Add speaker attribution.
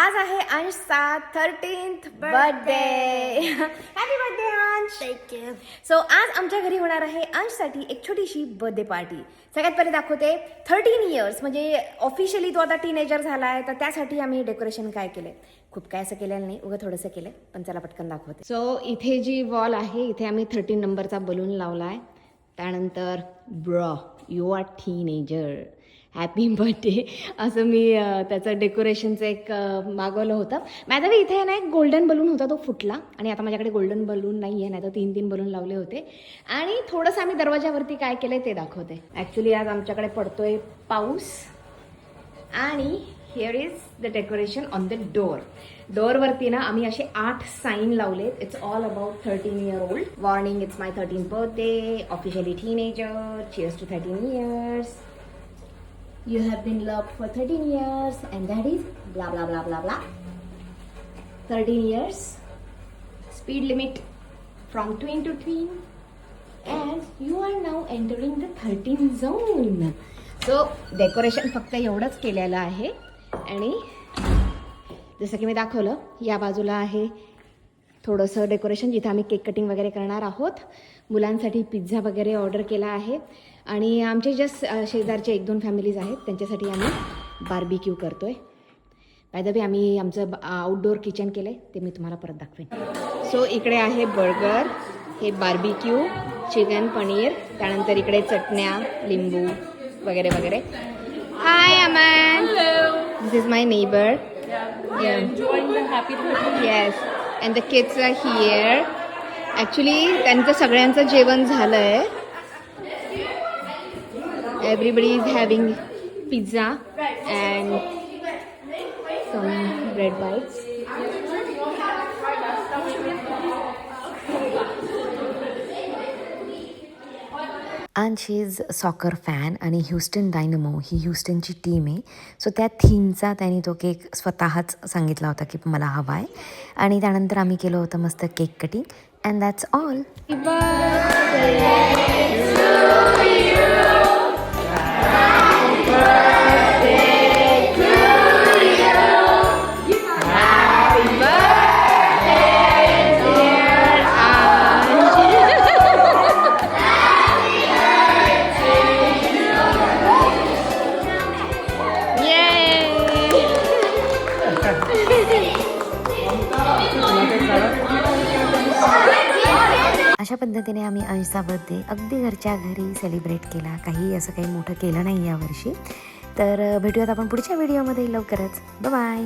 Speaker 1: आज आहे अंशचा 13th birthday. Happy birthday अंश.
Speaker 2: थँक्यू.
Speaker 1: सो आज आमच्या घरी होणार आहे अंशसाठी एक छोटीशी बर्थडे पार्टी. सगळ्यात पहिले दाखवते 13 इयर्स म्हणजे ऑफिशियली तो आता टीनेजर झाला आहे, तर त्यासाठी आम्ही डेकोरेशन काय केलंय. खूप काय असं केलेलं नाही, उगं थोडंसं केलंय, पण चला पटकन दाखवते. सो इथे जी वॉल आहे इथे आम्ही 13 नंबरचा बलून लावला आहे. त्यानंतर bro you are teenager happy birthday असं मी त्याचं डेकोरेशनचं एक मागवलं होतं. माझ्या इथे ना एक गोल्डन बलून होता, तो फुटला आणि आता माझ्याकडे गोल्डन बलून नाही आहे, नाही तर 3 बलून लावले होते. आणि थोडंसं आम्ही दरवाजावरती काय केलंय ते दाखवते. ॲक्च्युली आज आमच्याकडे पडतोय पाऊस आणि here is the decoration on the डोअरवरती ना आम्ही असे 8 साईन लावलेत. It's all about 13 year old. Warning, it's my 13th birthday, officially teenager, cheers to 13 years. You have been loved for 13 years and that is blah blah blah blah blah. 13 years. Speed limit from twin to twin. And you are now entering the 13 zone. So decoration फक्त एवढंच केलेलं आहे. आणि जसं की मी दाखवलं, या बाजूला आहे थोडंसं डेकोरेशन जिथे आम्ही केक कटिंग वगैरे करणार आहोत. मुलांसाठी पिझ्झा वगैरे ऑर्डर केला आहे. आणि आमचे जस्ट शेजारचे 1-2 फॅमिलीज आहेत, त्यांच्यासाठी आम्ही बार्बिक्यू करतोय. बाय द वे आम्ही आमचं आउटडोअर किचन केलं आहे, ते मी तुम्हाला परत दाखवेन. सो इकडे आहे बर्गर, हे बार्बिक्यू, चिकन, पनीर, त्यानंतर इकडे चटण्या, लिंबू वगैरे वगैरे. Hi Aman. This is my neighbour. Yes. And the kids are here. Actually त्यांचं सगळ्यांचं जेवण झालं आहे. Everybody is having pizza and some bread bites.
Speaker 3: अंश इज सॉकर फॅन आणि ह्युस्टन डायनमो ही ह्युस्टनची टीम आहे. सो त्या थीमचा त्यांनी तो केक स्वतःच सांगितला होता की मला हवा आहे. आणि त्यानंतर आम्ही केलं होतं मस्त cake cutting and that's all. अशा पद्धतीने आम्ही अंशचा बर्थडे अगदी घरच्या घरी सेलिब्रेट केला. काही असं काही मोठं केलं नाही यावर्षी. तर भेटूयात आपण पुढच्या व्हिडिओमध्ये लवकरच. बाय.